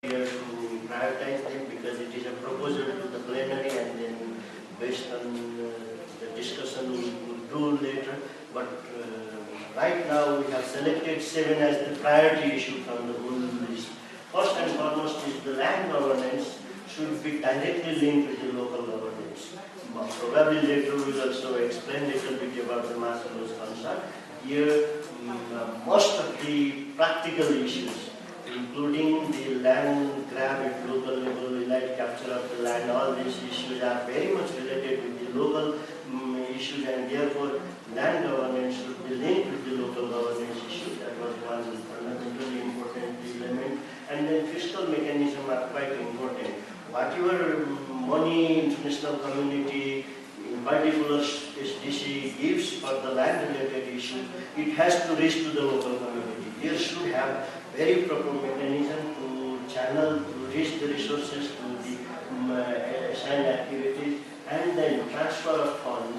here to prioritize them because it is a proposal to the plenary, and then based on the discussion we will do later. But right now we have selected 7 as the priority issue from the whole list. First and foremost is the land governance should be directly linked with the local governance. Probably later we will also explain a little bit about the master laws concern. Here, most of the practical issues, including the land grab at local level, illegal capture of the land, all these issues are very much related with the local issues, and therefore land governance should be linked with the local governance issue. That was one fundamentally important element. And then fiscal mechanism are quite important. Whatever money international community, in particular SDC, gives for the land related issue, it has to reach to the local community. There should have very proper mechanism to channel, to reach the resources to the assigned activities, and then transfer of funds.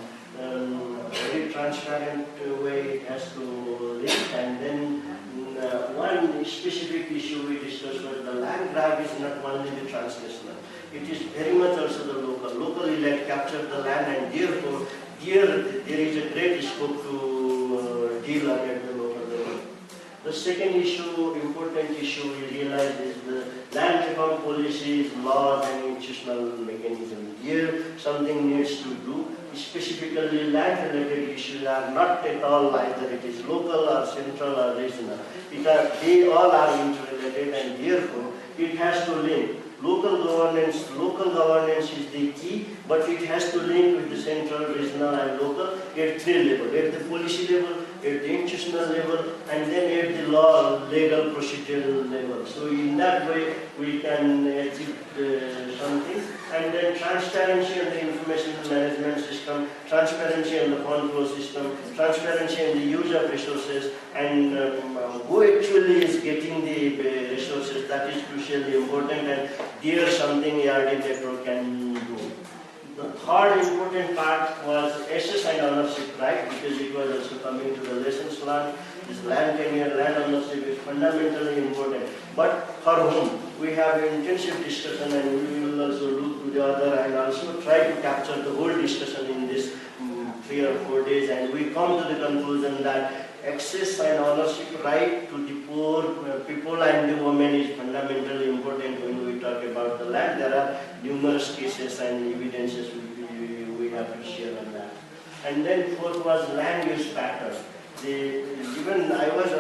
Very transparent way it has to link, and then one specific issue we discussed was the land grab is not only the transnational. It is very much also the local. Local elect capture the land, and therefore here there is a great scope to deal at the local level. The second issue, important issue we realize is the land reform policies, laws and institutional mechanism. Here something needs to do. Specifically land related issues are not at all either it is local or central or regional. They all are interrelated, and therefore it has to link. Local governance is the key, but it has to link with the central, regional and local at 3 levels. At the policy level, at the institutional level, and then at the legal procedural level. So in that way we can achieve something. And then transparency in the information management system, transparency in the fund flow system, transparency in the use of resources, and who actually is getting the resources, that is crucially important, and there something ARD network can do. The third important part was access and ownership right, because it was also coming to the lessons learned. This land tenure, land ownership is fundamentally important. But for whom? We have intensive discussion, and we will also look to the other and also try to capture the whole discussion in this 3 or 4 days, and we come to the conclusion that access and ownership right to the poor people and the women is fundamentally important when we talk about the land. There are numerous cases and evidences we have to share on that. And then fourth was land use pattern. Even I was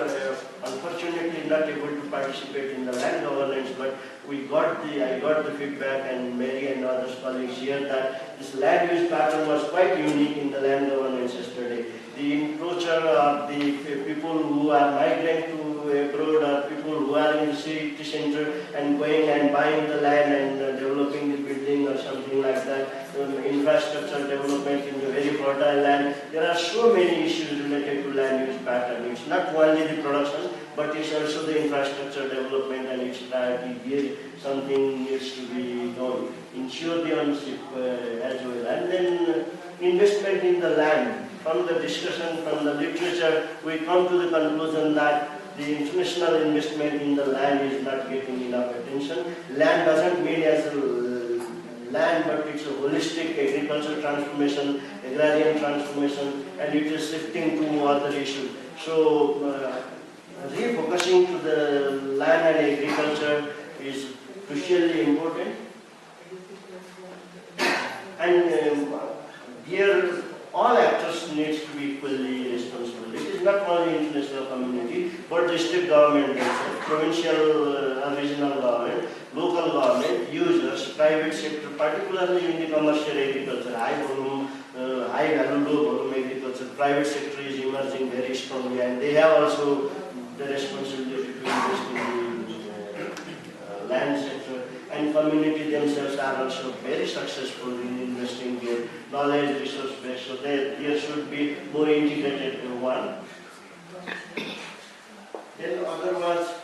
unfortunately not able to participate in the land governance, but I got the feedback, and Mary and others colleagues here, that this land use pattern was quite unique in the land governance yesterday. The encroacher of the people who are migrating to abroad, or people who are in the city center and going and buying the land and developing the building or something like that, infrastructure development in the very fertile land. There are so many issues related to land use pattern. It's not only the production, but it's also the infrastructure development and its priority. Here something needs to be done. Ensure the ownership as well. And then investment in the land. From the discussion, from the literature, we come to the conclusion that the international investment in the land is not getting enough attention. Land doesn't mean as a land, but it's a holistic agricultural transformation, agrarian transformation, and it is shifting to other issues. So refocusing to the land and agriculture is crucially important. And here all actors need to be equally responsible. It is not only international community, but the state government, provincial and regional government, local government, users, private sector, particularly in the commercial agriculture, high volume, high value, low volume agriculture. Private sector is emerging very strongly, and they have also the responsibility to invest in the land sector. And community themselves are also very successful in investing their knowledge, resource base. So there should be more integrated one. Then other was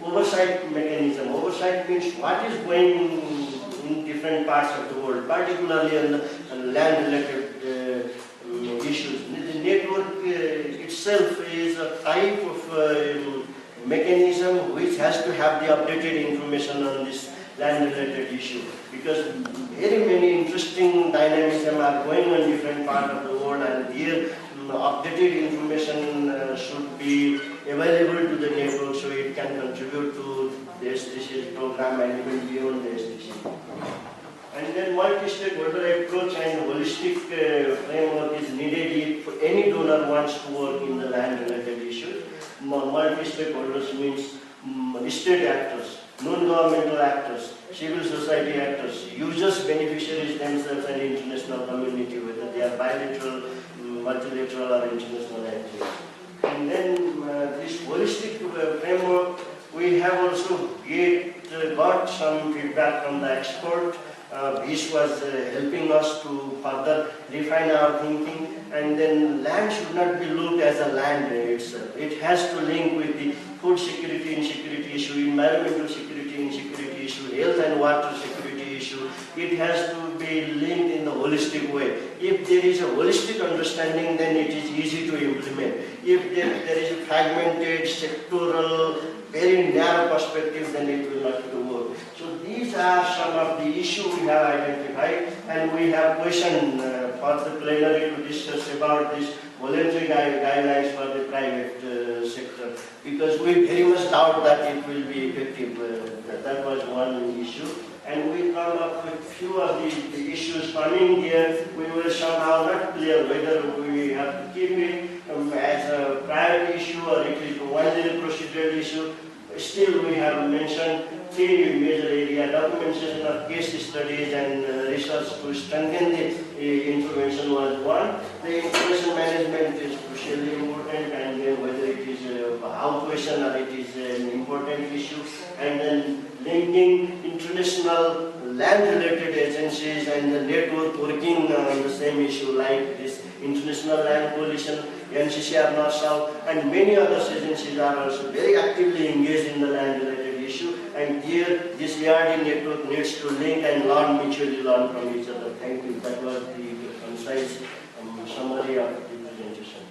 oversight mechanism. Oversight means what is going in different parts of the world, particularly on the land-related issues. The network itself is a type of mechanism which has to have the updated information on this land related issue, because very many interesting dynamism are going on different parts of the world, and their updated information should be available to the network so it can contribute to the SDGs program and even beyond the SDGs. And then multi-stakeholder approach and holistic framework is needed if any donor wants to work in the land-related issues. Multi-stakeholders means state actors, non-governmental actors, civil society actors, users, beneficiaries themselves, and international community, whether they are bilateral, multilateral, or international entities. And then this holistic framework, we have also got some feedback from the expert. This was helping us to further refine our thinking, and then land should not be looked as a land itself. It has to link with the food security insecurity issue, environmental security insecurity issue, health and water security issue. It has to be linked in a holistic way. If there is a holistic understanding, then it is easy to implement. If there is a fragmented, sectoral, very narrow perspective, then it will not work. So these are some of the issues we have identified, and we have questioned for the plenary to discuss about this voluntary guidelines for the private sector, because we very much doubt that it will be effective. That was one issue. And we come up with few of the issues coming here. We were somehow not clear whether we have to keep it as a priority issue or it is one procedural issue. Still, we have mentioned three major areas: documentation of case studies and research to strengthen the information was one. The information management is crucially important, and then whether it is how question or it is an important issue, and then linking international land-related agencies and the network working on the same issue, like this International Land Coalition, NCCR North-South, and many other agencies are also very actively engaged in the land-related issue. And here, this ERD network needs to link and mutually learn from each other. Thank you. That was the concise summary of the presentation.